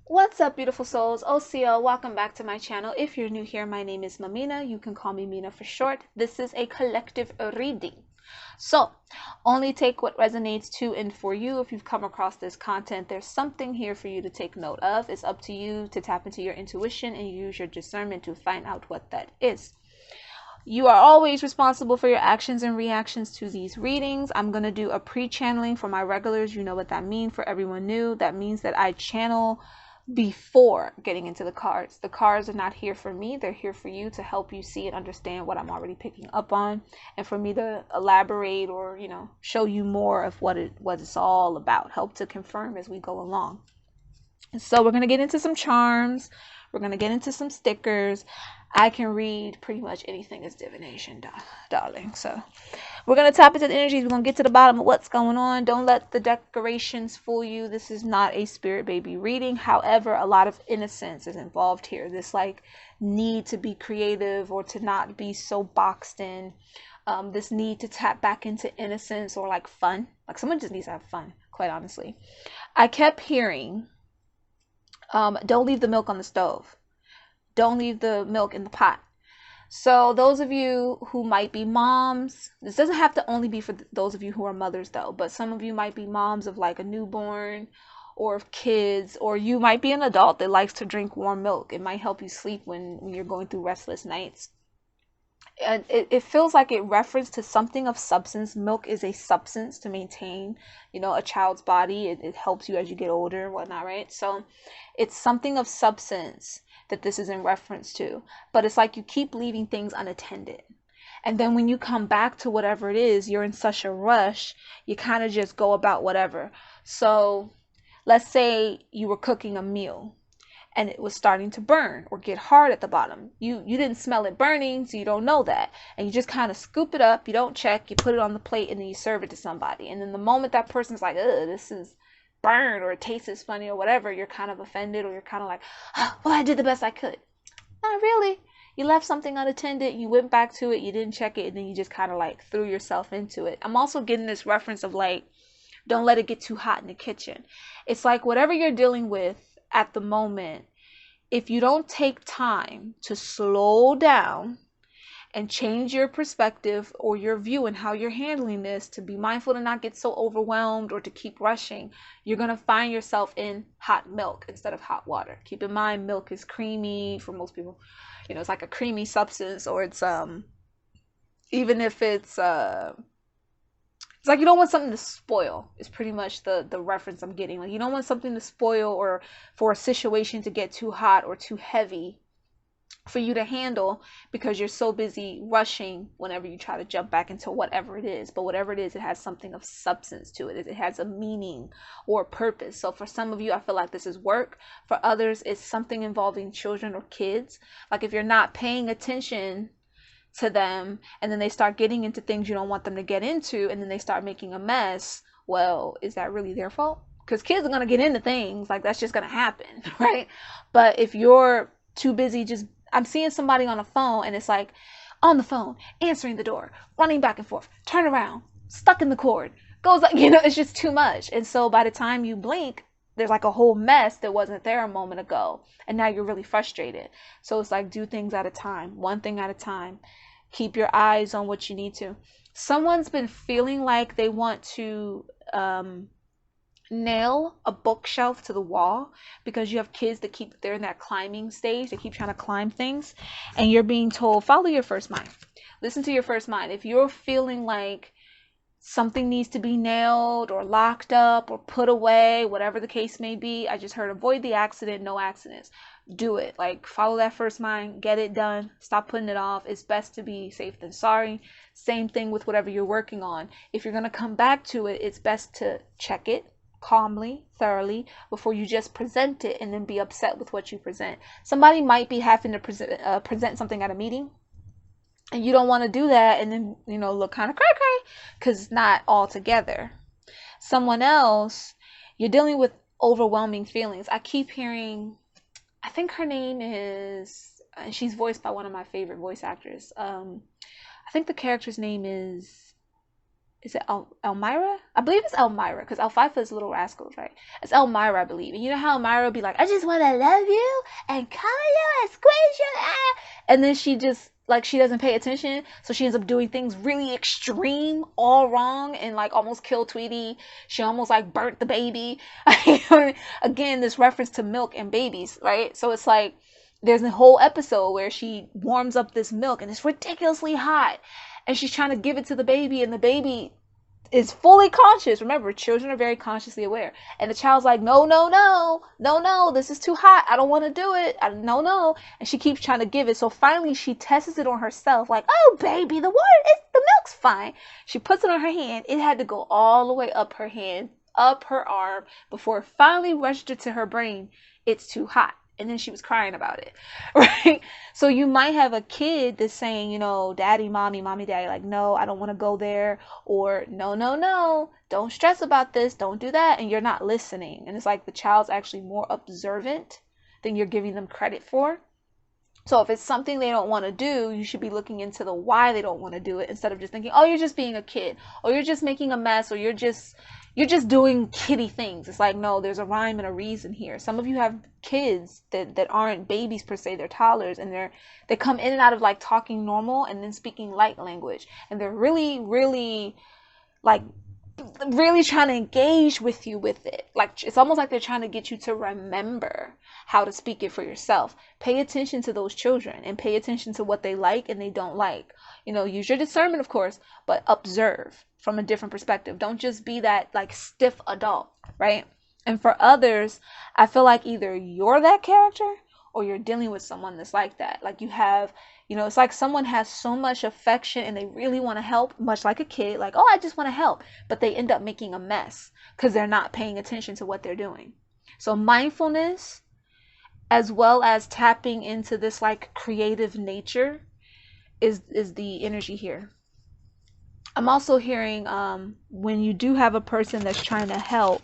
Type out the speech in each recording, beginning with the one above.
What's up, beautiful souls? OCO, welcome back to my channel. If you're new here, my name is Mamina. You can call me Mina for short. This is a collective reading. So, only take what resonates to and for you. If you've come across this content, there's something here for you to take note of. It's up to you to tap into your intuition and use your discernment to find out what that is. You are always responsible for your actions and reactions to these readings. I'm going to do a pre-channeling for my regulars. You know what that means. For everyone new, that means that I channel before getting into the cards. The cards are not here for me. They're here for you to help you see and understand what I'm already picking up on, and for me to elaborate or, show you more of what it's all about. Help to confirm as we go along. So we're going to get into some charms. We're going to get into some stickers. I can read pretty much anything as divination, darling. So we're going to tap into the energies. We're going to get to the bottom of what's going on. Don't let the decorations fool you. This is not a spirit baby reading. However, a lot of innocence is involved here. This need to be creative or to not be so boxed in. This need to tap back into innocence or fun. Someone just needs to have fun, quite honestly. I kept hearing, don't leave the milk on the stove. Don't leave the milk in the pot. So those of you who might be moms, this doesn't have to only be for those of you who are mothers though, but some of you might be moms of a newborn or of kids, or you might be an adult that likes to drink warm milk. It might help you sleep when you're going through restless nights. And it feels like it referenced to something of substance. Milk is a substance to maintain, a child's body. It helps you as you get older and whatnot, right? So it's something of substance that this is in reference to. But it's like you keep leaving things unattended. And then when you come back to whatever it is, you're in such a rush, you kind of just go about whatever. So let's say you were cooking a meal and it was starting to burn or get hard at the bottom. You didn't smell it burning, so you don't know that. And you just kind of scoop it up, you don't check, you put it on the plate, and then you serve it to somebody. And then the moment that person's like, ugh, this is burned, or it tastes funny or whatever, you're kind of offended, or you're kind of like, oh, well, I did the best I could. Not really. You left something unattended, you went back to it, you didn't check it, and then you just kind of threw yourself into it. I'm also getting this reference of don't let it get too hot in the kitchen. It's whatever you're dealing with at the moment, if you don't take time to slow down and change your perspective or your view and how you're handling this, to be mindful to not get so overwhelmed or to keep rushing, you're going to find yourself in hot milk instead of hot water. Keep in mind, milk is creamy for most people. It's like a creamy substance, or it's even if it's you don't want something to spoil, is pretty much the reference I'm getting. You don't want something to spoil, or for a situation to get too hot or too heavy for you to handle, because you're so busy rushing whenever you try to jump back into whatever it is. But whatever it is, it has something of substance to it. It has a meaning or a purpose. So for some of you, I feel like this is work. For others, it's something involving children or kids. If you're not paying attention to them, and then they start getting into things you don't want them to get into, and then they start making a mess, well, is that really their fault? Because kids are going to get into things, that's just going to happen, right? But if you're too busy, I'm seeing somebody on a phone, and it's on the phone, answering the door, running back and forth, turn around, stuck in the cord, goes up, it's just too much. And so by the time you blink, there's a whole mess that wasn't there a moment ago, and now you're really frustrated. So it's do things at a time, one thing at a time. Keep your eyes on what you need to. Someone's been feeling like they want to nail a bookshelf to the wall, because you have kids that they're in that climbing stage. They keep trying to climb things, and you're being told, follow your first mind. Listen to your first mind. If you're feeling like something needs to be nailed or locked up or put away, whatever the case may be, I just heard avoid the accident, no accidents. Do it. Follow that first mind, get it done, stop putting it off. It's best to be safe than sorry. Same thing with whatever you're working on. If you're going to come back to it, it's best to check it calmly, thoroughly, before you just present it and then be upset with what you present. Somebody might be having to present something at a meeting, and you don't want to do that and then, look kind of cray cray because it's not all together. Someone else, you're dealing with overwhelming feelings. I keep hearing, I think her name is, she's voiced by one of my favorite voice actors. I think the character's name is is it Elmira? I believe it's Elmira, because Alfalfa is Little Rascals, right? It's Elmira, I believe. And you know how Elmira would be like, I just want to love you and cuddle you and squeeze you. And then she just, like, she doesn't pay attention. So she ends up doing things really extreme, all wrong, and like almost kill Tweety. She almost like burnt the baby. Again, this reference to milk and babies, right? So it's like, there's a whole episode where she warms up this milk and it's ridiculously hot. And she's trying to give it to the baby, and the baby is fully conscious. Remember, children are very consciously aware. And the child's like, no, no, no, no, no, this is too hot. I don't want to do it. No, no. And she keeps trying to give it. So finally she tests it on herself, like, oh, baby, the milk's fine. She puts it on her hand. It had to go all the way up her hand, up her arm, before it finally registered to her brain, it's too hot. And then she was crying about it, right? So you might have a kid that's saying, you know, daddy, mommy, daddy, like, no, I don't want to go there. Or no, no, no, don't stress about this. Don't do that. And you're not listening. And it's like the child's actually more observant than you're giving them credit for. So if it's something they don't want to do, you should be looking into the why they don't want to do it, instead of just thinking, oh, you're just being a kid, or you're just making a mess, or you're just doing kiddie things. It's like, no, there's a rhyme and a reason here. Some of you have kids that aren't babies per se, they're toddlers, and they come in and out of like talking normal and then speaking light language, and they're really, really like really trying to engage with you with it. Like, it's almost like they're trying to get you to remember how to speak it for yourself. Pay attention to those children and pay attention to what they like and they don't like. You know, use your discernment, of course, but observe from a different perspective. Don't just be that like stiff adult, right? And for others, I feel like either you're that character or you're dealing with someone that's like that. Like, you have, you know, it's like someone has so much affection and they really want to help, much like a kid, like, oh, I just want to help, but they end up making a mess because they're not paying attention to what they're doing. So mindfulness, as well as tapping into this like creative nature, is the energy here. I'm also hearing when you do have a person that's trying to help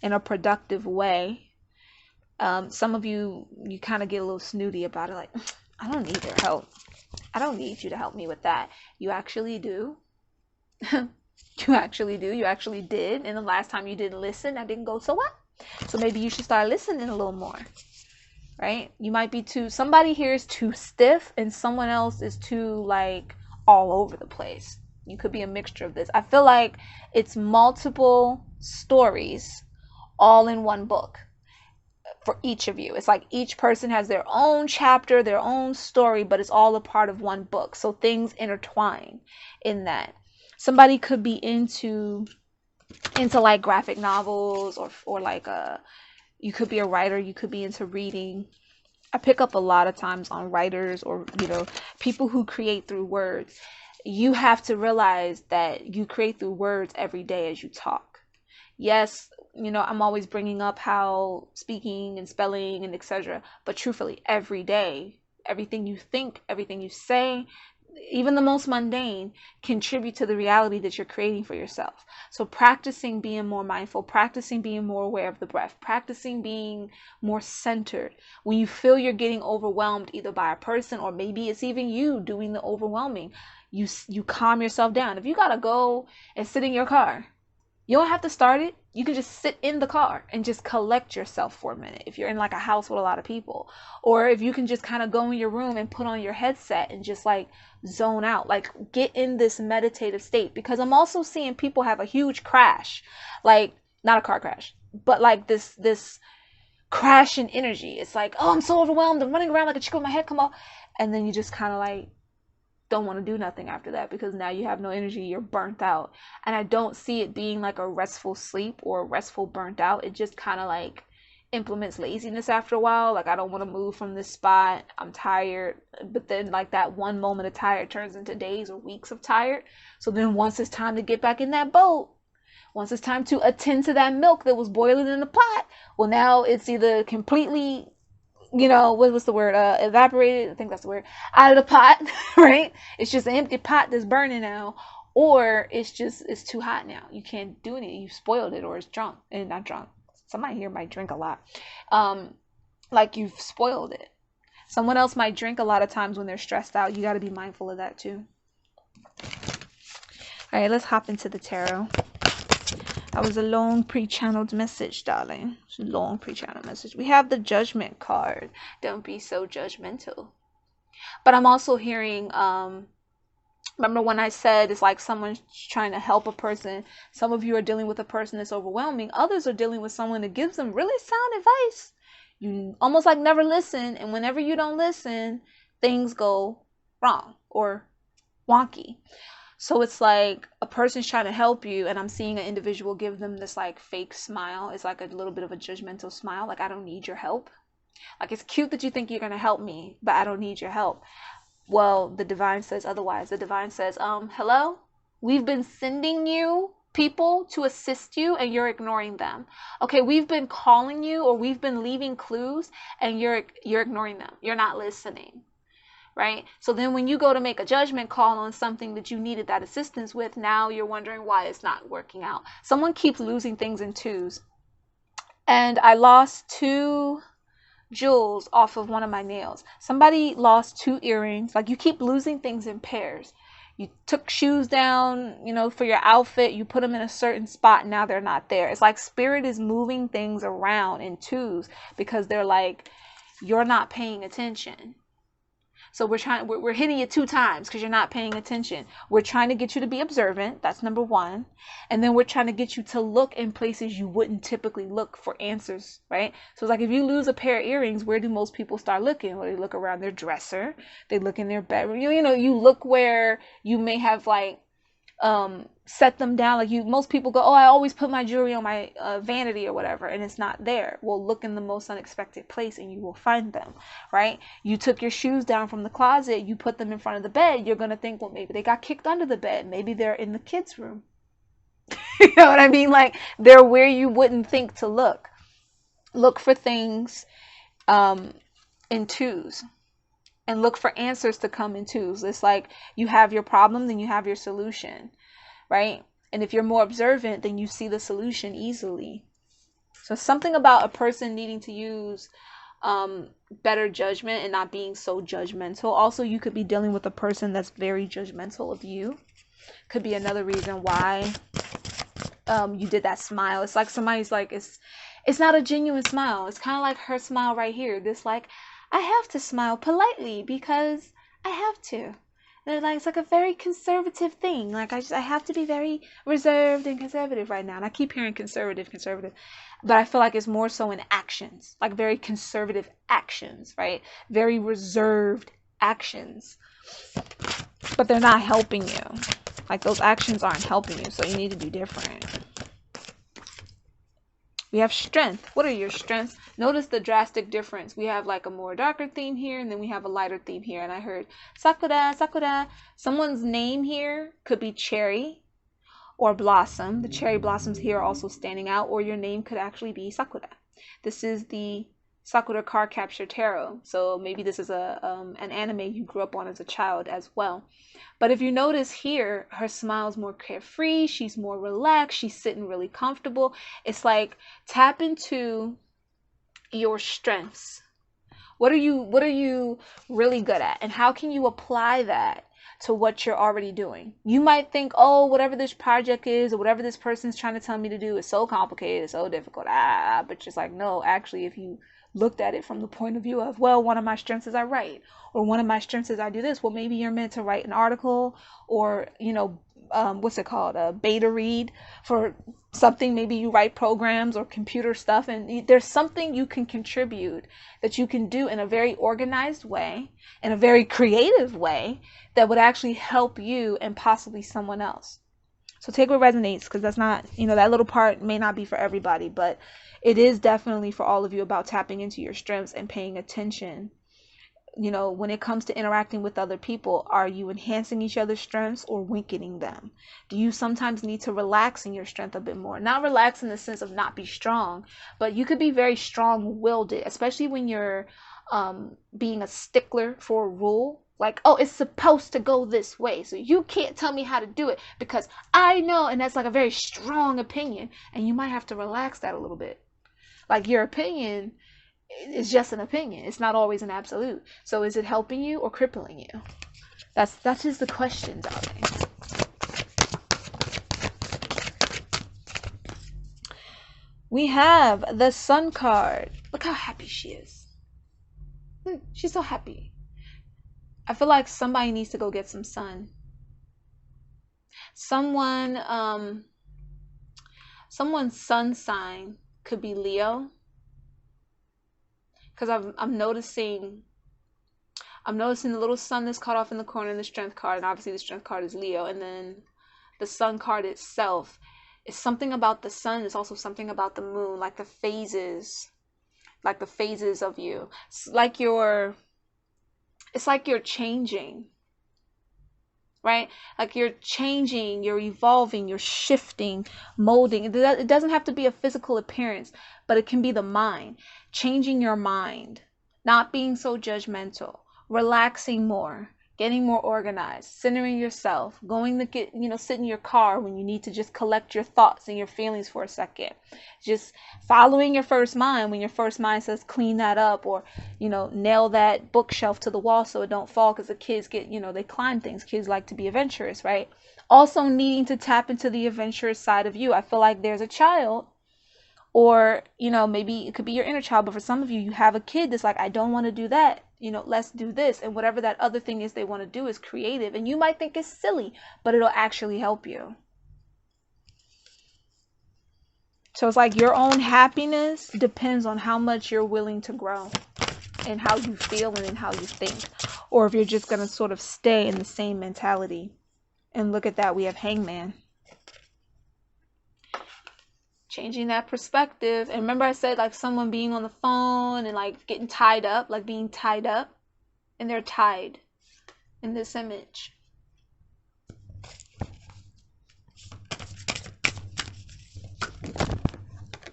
in a productive way, some of you kind of get a little snooty about it, like, I don't need their help. I don't need you to help me with that. You actually do. You actually do. You actually did. And the last time you didn't listen, that didn't go so well. So maybe you should start listening a little more, right? You might be somebody here is too stiff and someone else is too like all over the place. You could be a mixture of this. I feel like it's multiple stories all in one book. For each of you, it's like each person has their own chapter, their own story, but it's all a part of one book. So things intertwine in that. Somebody could be into like graphic novels, or like you could be a writer, you could be into reading. I pick up a lot of times on writers, or, you know, people who create through words. You have to realize that you create through words every day as you talk. Yes, you know, I'm always bringing up how speaking and spelling and etc. But truthfully, every day, everything you think, everything you say, even the most mundane, contribute to the reality that you're creating for yourself. So practicing being more mindful, practicing being more aware of the breath, practicing being more centered. When you feel you're getting overwhelmed either by a person, or maybe it's even you doing the overwhelming, you calm yourself down. If you gotta go and sit in your car, you don't have to start it. You can just sit in the car and just collect yourself for a minute if you're in like a house with a lot of people. Or if you can just kind of go in your room and put on your headset and just like zone out, like get in this meditative state. Because I'm also seeing people have a huge crash, like not a car crash, but like this crash in energy. It's like, oh, I'm so overwhelmed. I'm running around like a chicken with my head come off. And then you just kind of like don't want to do nothing after that, because now you have no energy, you're burnt out. And I don't see it being like a restful sleep or a restful burnt out. It just kind of like implements laziness after a while. Like, I don't want to move from this spot, I'm tired. But then like that one moment of tired turns into days or weeks of tired. So then once it's time to get back in that boat, once it's time to attend to that milk that was boiling in the pot, well, now it's either completely, you know, what's the word? Evaporated. I think that's the word. Out of the pot, right? It's just an empty pot that's burning now. Or it's too hot now. You can't do anything. You spoiled it, or it's drunk. And not drunk. Somebody here might drink a lot. Like you've spoiled it. Someone else might drink a lot of times when they're stressed out. You got to be mindful of that too. All right, let's hop into the tarot. That was a long pre-channeled message, darling. It's a long pre-channeled message. We have the Judgment card. Don't be so judgmental. But I'm also hearing, remember when I said it's like someone's trying to help a person. Some of you are dealing with a person that's overwhelming. Others are dealing with someone that gives them really sound advice. You almost like never listen. And whenever you don't listen, things go wrong or wonky. So it's like a person's trying to help you, and I'm seeing an individual give them this like fake smile. It's like a little bit of a judgmental smile. Like, I don't need your help. Like, it's cute that you think you're going to help me, but I don't need your help. Well, the divine says otherwise. The divine says, hello? We've been sending you people to assist you and you're ignoring them. Okay, we've been calling you or we've been leaving clues and you're ignoring them. You're not listening. Right? So then when you go to make a judgment call on something that you needed that assistance with, now you're wondering why it's not working out. Someone keeps losing things in twos. And I lost 2 jewels off of one of my nails. Somebody lost 2 earrings. Like, you keep losing things in pairs. You took shoes down, you know, for your outfit. You put them in a certain spot. And now they're not there. It's like spirit is moving things around in twos because they're like, you're not paying attention. So we're hitting you 2 times because you're not paying attention. We're trying to get you to be observant. That's number 1. And then we're trying to get you to look in places you wouldn't typically look for answers, right? So it's like if you lose a pair of earrings, where do most people start looking? Well, they look around their dresser. They look in their bedroom. You know, you look where you may have like set them down. Like most people go, oh, I always put my jewelry on my vanity or whatever, and it's not there. Well, look in the most unexpected place and you will find them, right? You took your shoes down from the closet, you put them in front of the bed. You're going to think, well, maybe they got kicked under the bed. Maybe they're in the kids' room. You know what I mean? Like, they're where you wouldn't think to look. Look for things in twos. And look for answers to come in twos. It's like you have your problem, then you have your solution, right? And if you're more observant, then you see the solution easily. So something about a person needing to use better judgment and not being so judgmental. Also, you could be dealing with a person that's very judgmental of you. Could be another reason why you did that smile. It's like somebody's like, it's not a genuine smile. It's kind of like her smile right here. This like, I have to smile politely because I have to. They're like, it's like a very conservative thing. Like, I have to be very reserved and conservative right now. And I keep hearing conservative. But I feel like it's more so in actions. Like very conservative actions, right? Very reserved actions. But they're not helping you. Like, those actions aren't helping you. So you need to do different. We have strength. What are your strengths? Notice the drastic difference. We have like a more darker theme here, and then we have a lighter theme here. And I heard Sakura, Sakura. Someone's name here could be Cherry or Blossom. The cherry blossoms here are also standing out, or your name could actually be Sakura. This is the Sakura Card Capture Tarot. So maybe this is an anime you grew up on as a child as well. But if you notice here, her smile's more carefree. She's more relaxed. She's sitting really comfortable. It's like, tap into your strengths. What are you really good at? And how can you apply that to what you're already doing? You might think, oh, whatever this project is or whatever this person's trying to tell me to do is so complicated, it's so difficult. But just like, no, actually, if you looked at it from the point of view of, well, one of my strengths is I write, or one of my strengths is I do this. Well, maybe you're meant to write an article, or, you know, what's it called? A beta read for something. Maybe you write programs or computer stuff, and there's something you can contribute that you can do in a very organized way, in a very creative way that would actually help you and possibly someone else. So take what resonates, because that's not, you know, that little part may not be for everybody, but it is definitely for all of you about tapping into your strengths and paying attention. You know, when it comes to interacting with other people, are you enhancing each other's strengths or weakening them? Do you sometimes need to relax in your strength a bit more? Not relax in the sense of not be strong, but you could be very strong-willed, especially when you're being a stickler for a rule. Like, oh, it's supposed to go this way, so you can't tell me how to do it because I know. And that's like a very strong opinion, and you might have to relax that a little bit. Like, your opinion is just an opinion. It's not always an absolute. So is it helping you or crippling you? That's just the question, darling. We have the Sun card. Look how happy she is. She's so happy. I feel like somebody needs to go get some sun. Someone's sun sign could be Leo. Because I'm noticing the little sun that's cut off in the corner in the strength card, and obviously the strength card is Leo, and then the sun card itself is something about the sun. It's also something about the moon, like the phases of you. It's like you're changing, right? Like you're changing, you're evolving, you're shifting, molding. It doesn't have to be a physical appearance, but it can be the mind. Changing your mind, not being so judgmental, relaxing more, getting more organized, centering yourself, going to get, sit in your car when you need to just collect your thoughts and your feelings for a second. Just following your first mind when your first mind says clean that up, or, nail that bookshelf to the wall so it don't fall, because the kids get, they climb things. Kids like to be adventurous, right? Also needing to tap into the adventurous side of you. I feel like there's a child, or, maybe it could be your inner child, but for some of you, you have a kid that's like, I don't want to do that. Let's do this. And whatever that other thing is they want to do is creative. And you might think it's silly, but it'll actually help you. So it's like your own happiness depends on how much you're willing to grow and how you feel and how you think. Or if you're just going to sort of stay in the same mentality. And look at that. We have Hangman. Changing that perspective. And remember I said like someone being on the phone and like getting tied up, like being tied up, and they're tied in this image.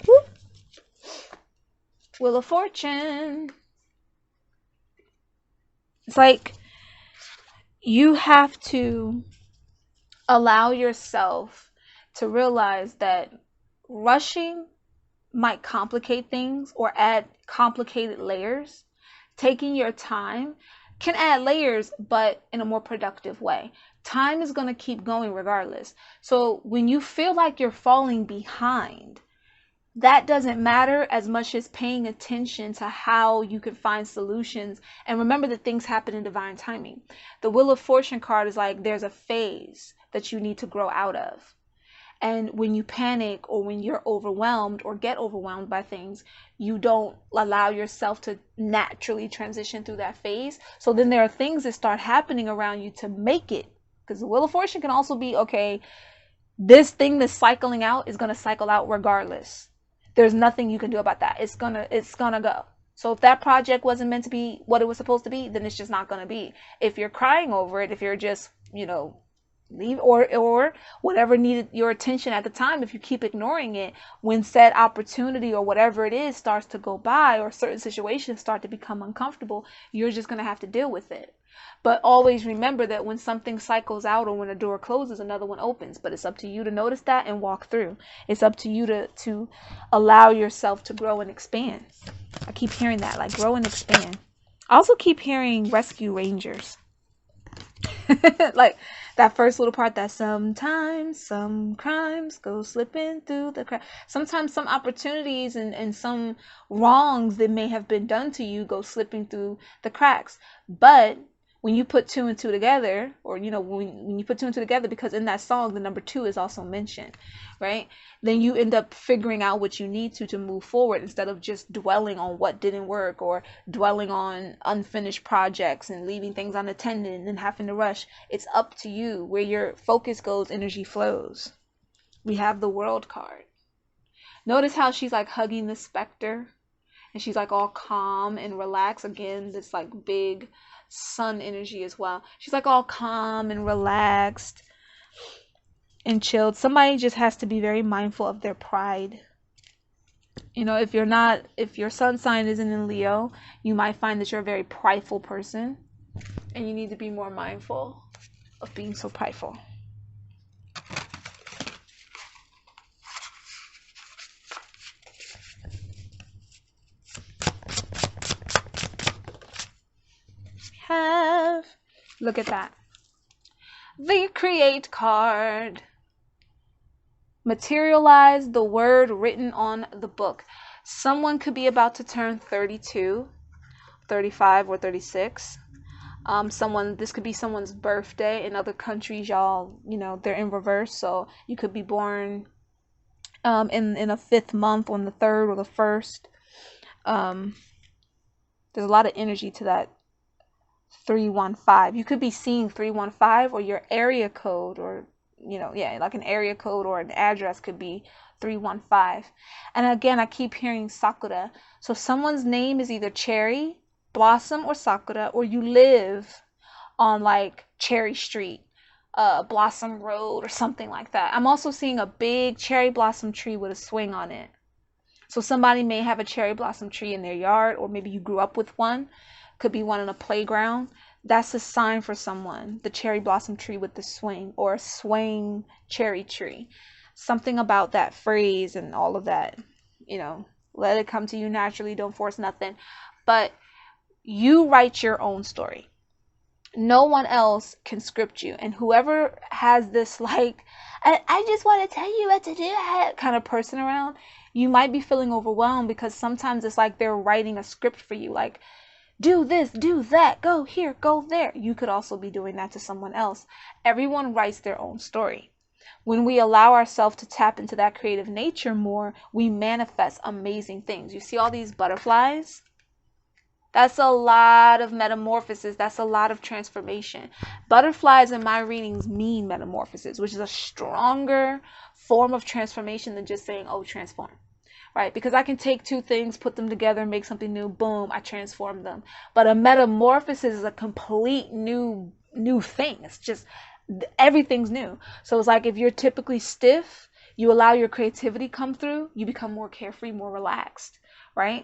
Woo. Wheel of Fortune. It's like you have to allow yourself to realize that rushing might complicate things or add complicated layers. Taking your time can add layers, but in a more productive way. Time is going to keep going regardless. So when you feel like you're falling behind, that doesn't matter as much as paying attention to how you can find solutions. And remember that things happen in divine timing. The Wheel of Fortune card is like there's a phase that you need to grow out of. And when you panic or when you're overwhelmed or get overwhelmed by things, you don't allow yourself to naturally transition through that phase. So then there are things that start happening around you to make it. Because the Wheel of Fortune can also be, okay, this thing that's cycling out is going to cycle out regardless. There's nothing you can do about that. It's gonna go. So if that project wasn't meant to be what it was supposed to be, then it's just not going to be. If you're crying over it, if you're just, leave or whatever needed your attention at the time, if you keep ignoring it, when said opportunity or whatever it is starts to go by, or certain situations start to become uncomfortable, you're just going to have to deal with it. But always remember that when something cycles out or when a door closes, another one opens. But it's up to you to notice that and walk through. It's up to you to allow yourself to grow and expand. I keep hearing that, like grow and expand. I also keep hearing rescue rangers. Like that first little part, that sometimes some crimes go slipping through the cracks. Sometimes some opportunities and some wrongs that may have been done to you go slipping through the cracks. But when you put two and two together, or when you put two and two together, because in that song the number 2 is also mentioned, right? Then you end up figuring out what you need to move forward, instead of just dwelling on what didn't work or dwelling on unfinished projects and leaving things unattended and then having to rush. It's up to you. Where your focus goes, energy flows. We have the World card. Notice how she's like hugging the specter and she's like all calm and relaxed. Again, this like big sun energy as well. She's like all calm and relaxed and chilled. Somebody just has to be very mindful of their pride. If your sun sign isn't in Leo, you might find that you're a very prideful person, and you need to be more mindful of being so prideful. Look at that. The Create card. Materialize the word written on the book. Someone could be about to turn 32, 35, or 36. This could be someone's birthday. In other countries, y'all, they're in reverse, so you could be born in a 5th month, on the 3rd or the 1st. There's a lot of energy to that 315. You could be seeing 315, or your area code, or like an area code or an address could be 315. And again, I keep hearing Sakura. So someone's name is either Cherry Blossom or Sakura, or you live on like Cherry Street, Blossom Road, or something like that. I'm also seeing a big cherry blossom tree with a swing on it. So somebody may have a cherry blossom tree in their yard, or maybe you grew up with one. Could be one in a playground. That's a sign for someone. The cherry blossom tree with the swing, or a swaying cherry tree. Something about that phrase and all of that. Let it come to you naturally. Don't force nothing. But you write your own story. No one else can script you. And whoever has this like, I just want to tell you what to do kind of person around, you might be feeling overwhelmed, because sometimes it's like they're writing a script for you. Like, do this, do that, go here, go there. You could also be doing that to someone else. Everyone writes their own story. When we allow ourselves to tap into that creative nature more, we manifest amazing things. You see all these butterflies? That's a lot of metamorphosis. That's a lot of transformation. Butterflies in my readings mean metamorphosis, which is a stronger form of transformation than just saying, oh, transform. Right? Because I can take two things, put them together, make something new, boom, I transform them. But a metamorphosis is a complete new thing. It's just, everything's new. So it's like if you're typically stiff, you allow your creativity come through, you become more carefree, more relaxed, right?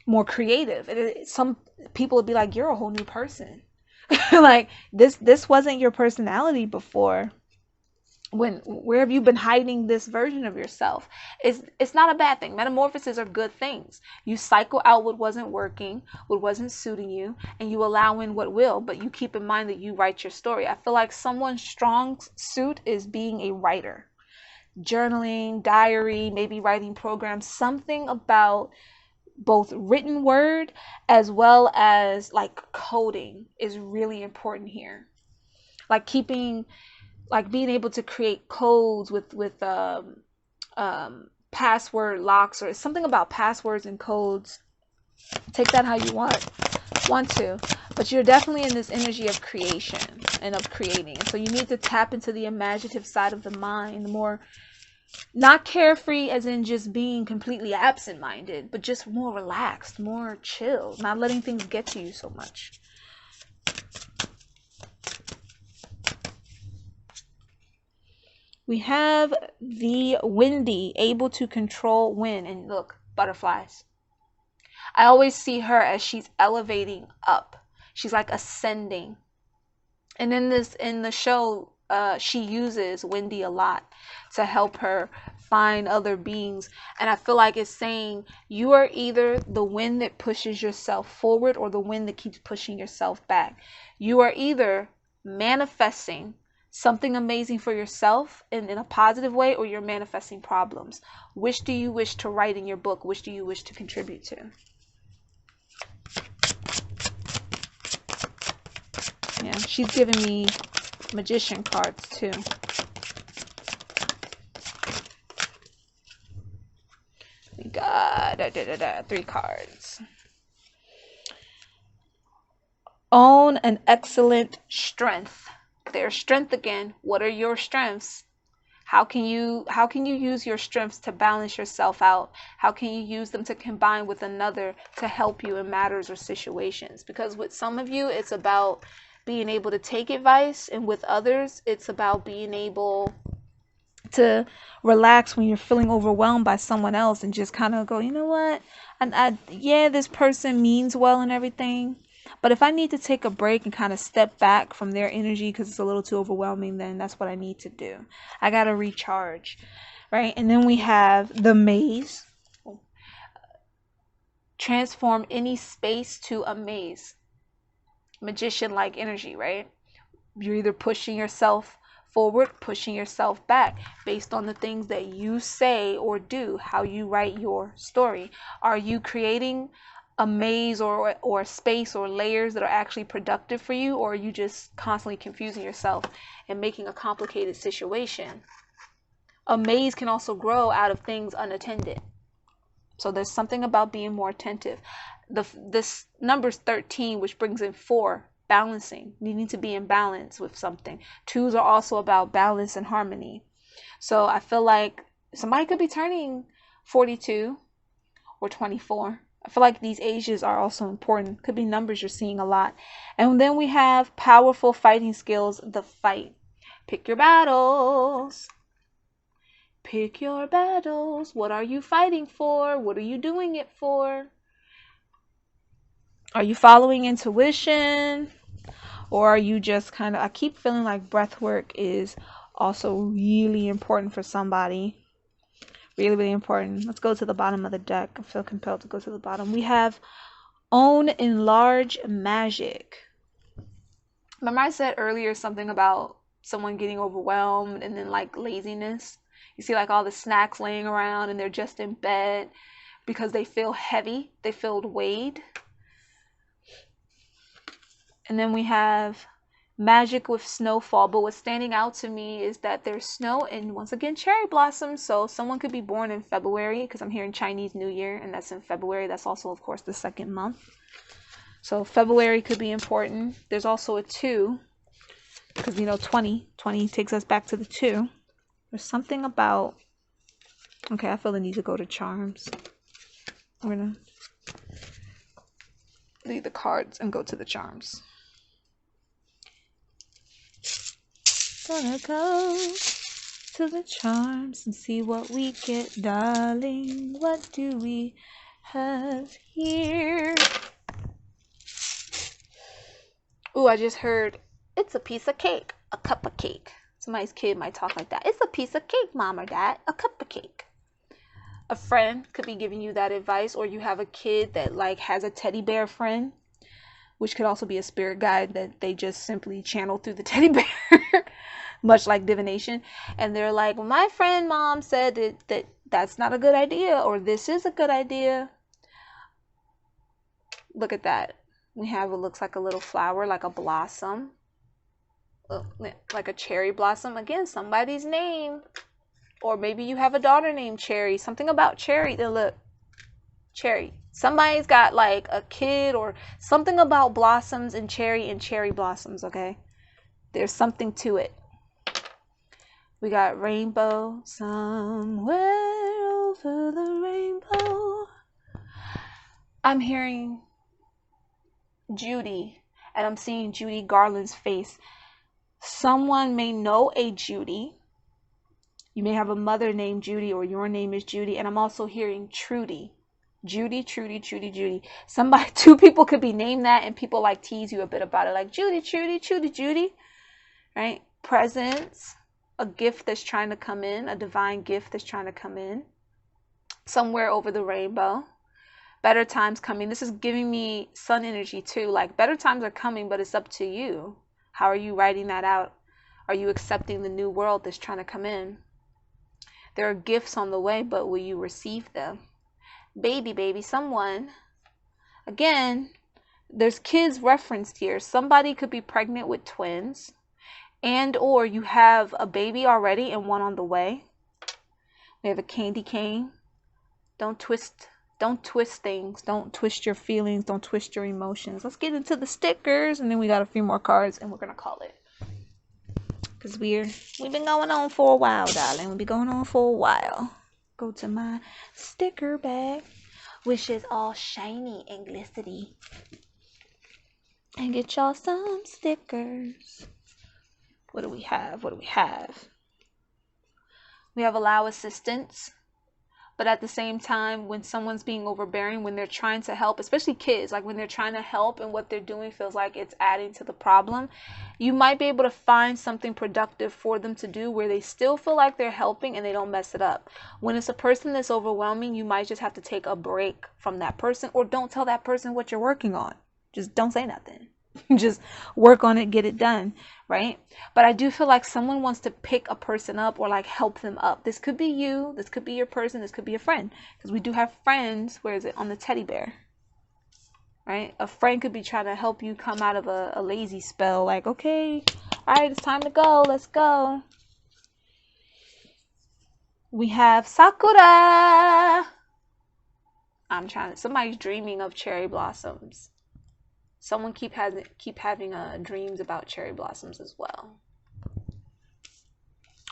More creative. Some people would be like, you're a whole new person. Like this wasn't your personality before. Where have you been hiding this version of yourself? It's not a bad thing. Metamorphoses are good things. You cycle out what wasn't working, what wasn't suiting you, and you allow in what will, but you keep in mind that you write your story. I feel like someone's strong suit is being a writer. Journaling, diary, maybe writing programs, something about both written word as well as like coding is really important here. Like being able to create codes with password locks, or something about passwords and codes. Take that how you want to, but you're definitely in this energy of creation and of creating. So you need to tap into the imaginative side of the mind more. Not carefree as in just being completely absent-minded, but just more relaxed, more chill, not letting things get to you so much. We have the windy, able to control wind. And look, butterflies. I always see her as she's elevating up. She's like ascending. And in the show, she uses windy a lot to help her find other beings. And I feel like it's saying you are either the wind that pushes yourself forward or the wind that keeps pushing yourself back. You are either manifesting something amazing for yourself in a positive way, or you're manifesting problems. Which do you wish to write in your book? Which do you wish to contribute to? Yeah, she's giving me magician cards too. We got 3 cards. Own an excellent strength. There's strength again. What are your strengths? How can you use your strengths to balance yourself out? How can you use them to combine with another to help you in matters or situations? Because with some of you, it's about being able to take advice, and with others, it's about being able to relax when you're feeling overwhelmed by someone else and just kind of go, you know what? Yeah, this person means well and everything, but if I need to take a break and kind of step back from their energy because it's a little too overwhelming, then that's what I need to do. I got to recharge, right? And then we have the maze. Transform any space to a maze. Magician-like energy, right? You're either pushing yourself forward, pushing yourself back based on the things that you say or do, how you write your story. Are you creating a maze or space or layers that are actually productive for you, or are you just constantly confusing yourself and making a complicated situation? A maze can also grow out of things unattended. So there's something about being more attentive. This number's 13, which brings in 4, balancing, needing to be in balance with something. 2s are also about balance and harmony. So I feel like somebody could be turning 42 or 24. I feel like these ages are also important. Could be numbers you're seeing a lot. And then we have powerful fighting skills, the fight. Pick your battles. Pick your battles. What are you fighting for? What are you doing it for? Are you following intuition? Or are you just kind of, I keep feeling like breath work is also really important for somebody. Really, really important. Let's go to the bottom of the deck. I feel compelled to go to the bottom. We have own enlarge magic. Remember I said earlier something about someone getting overwhelmed and then like laziness? You see like all the snacks laying around and they're just in bed because they feel heavy. They feel weighed. And then we have magic with snowfall. But what's standing out to me is that there's snow and once again cherry blossoms. So someone could be born in February because I'm hearing Chinese New Year and that's in February. That's also, of course, the 2nd month. So February could be important. There's also a 2 because, 20 takes us back to the 2. There's something about, okay, I feel the need to go to charms. I'm going to leave the cards and go to the charms. Gonna go to the charms and see what we get, darling. What do we have here? Ooh, I just heard, it's a piece of cake, a cup of cake. Somebody's kid might talk like that. It's a piece of cake, mom or dad, a cup of cake. A friend could be giving you that advice, or you have a kid that like has a teddy bear friend, which could also be a spirit guide that they just simply channel through the teddy bear, much like divination. And they're like, well, my friend mom said that's not a good idea, or this is a good idea. Look at that. We have what looks like a little flower, like a blossom, like a cherry blossom. Again, somebody's name. Or maybe you have a daughter named Cherry. Something about cherry. Then look, cherry. Somebody's got like a kid or something about blossoms and cherry blossoms, okay? There's something to it. We got rainbow. Somewhere over the rainbow. I'm hearing Judy, and I'm seeing Judy Garland's face. Someone may know a Judy. You may have a mother named Judy, or your name is Judy. And I'm also hearing Trudy. Judy, Trudy, Trudy, Judy. Somebody, 2 people could be named that, and people like tease you a bit about it. Like Judy, Trudy, Trudy, Judy. Right? Presents. A gift that's trying to come in. A divine gift that's trying to come in. Somewhere over the rainbow. Better times coming. This is giving me sun energy too. Like better times are coming, but it's up to you. How are you writing that out? Are you accepting the new world that's trying to come in? There are gifts on the way, but will you receive them? Baby, someone. Again, there's kids referenced here. Somebody could be pregnant with twins, and or you have a baby already and one on the way. We have a candy cane. Don't twist things. Don't twist your feelings. Don't twist your emotions. Let's get into the stickers, and then we got a few more cards, and we're gonna call it. Because we've been going on for a while, darling. We've been going on for a while. Go to my sticker bag, which is all shiny and glistery. And get y'all some stickers. What do we have? We have allow assistance. But at the same time, when someone's being overbearing, when they're trying to help, especially kids, like when they're trying to help and what they're doing feels like it's adding to the problem, you might be able to find something productive for them to do where they still feel like they're helping and they don't mess it up. When it's a person that's overwhelming, you might just have to take a break from that person, or don't tell that person what you're working on. Just don't say nothing. Just work on it, get it done, right? But I do feel like someone wants to pick a person up or like help them up. This could be you, this could be your person, this could be a friend, because we do have friends. Where is it? On the teddy bear, right? A friend could be trying to help you come out of a lazy spell, like, okay, all right, it's time to go, let's go. We have Sakura. Somebody's dreaming of cherry blossoms. Someone keep having dreams about cherry blossoms as well.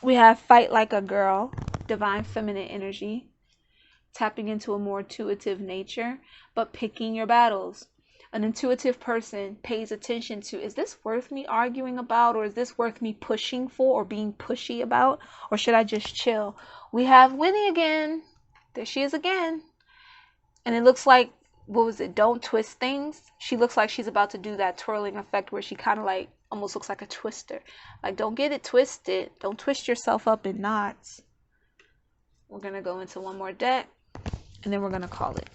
We have fight like a girl, divine feminine energy, tapping into a more intuitive nature, but picking your battles. An intuitive person pays attention to, is this worth me arguing about, or is this worth me pushing for or being pushy about, or should I just chill? We have Winnie again. There she is again. And it looks like, what was it? Don't twist things. She looks like she's about to do that twirling effect where she kind of like almost looks like a twister. Like, don't get it twisted. Don't twist yourself up in knots. We're going to go into one more deck and then we're going to call it.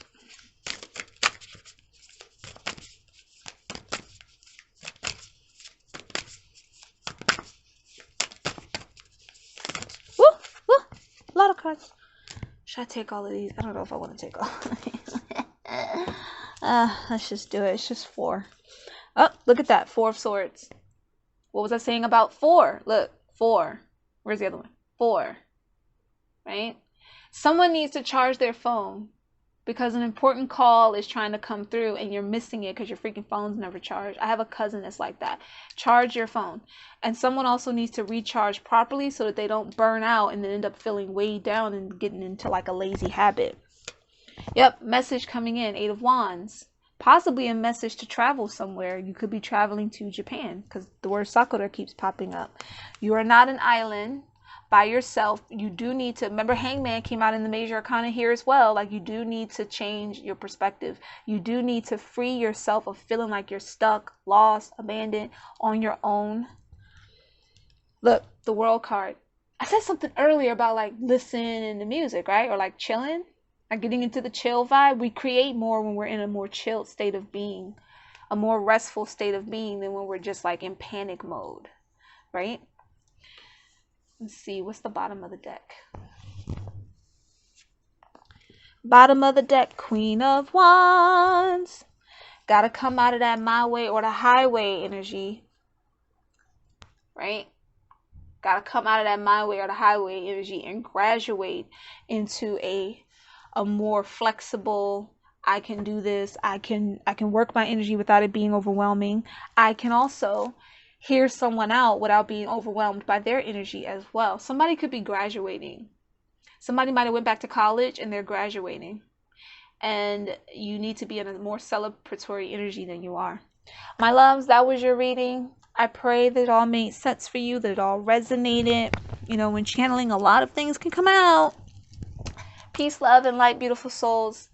Woo! Woo! A lot of cards. Should I take all of these? I don't know if I want to take all of these. Let's just do it. It's just 4. Oh, look at that. 4 of Swords. What was I saying about 4? Look, 4. Where's the other one? 4. Right? Someone needs to charge their phone because an important call is trying to come through and you're missing it because your freaking phone's never charged. I have a cousin that's like that. Charge your phone. And someone also needs to recharge properly so that they don't burn out and then end up feeling weighed down and getting into like a lazy habit. Yep, message coming in, 8 of Wands. Possibly a message to travel somewhere. You could be traveling to Japan because the word Sakura keeps popping up. You are not an island by yourself. You do need to, remember Hangman came out in the Major Arcana here as well. Like, you do need to change your perspective. You do need to free yourself of feeling like you're stuck, lost, abandoned, on your own. Look, the World card. I said something earlier about like listening to music, right? Or like chilling. Like getting into the chill vibe. We create more when we're in a more chilled state of being, a more restful state of being than when we're just like in panic mode, right? Let's see, what's the bottom of the deck? Bottom of the deck, Queen of Wands. Gotta come out of that my way or the highway energy, right? Gotta come out of that my way or the highway energy and graduate into a more flexible, I can do this, I can work my energy without it being overwhelming. I can also hear someone out without being overwhelmed by their energy as well. Somebody could be graduating. Somebody might have went back to college and they're graduating. And you need to be in a more celebratory energy than you are. My loves, that was your reading. I pray that it all made sense for you, that it all resonated. You know, when channeling, a lot of things can come out. Peace, love, and light, beautiful souls.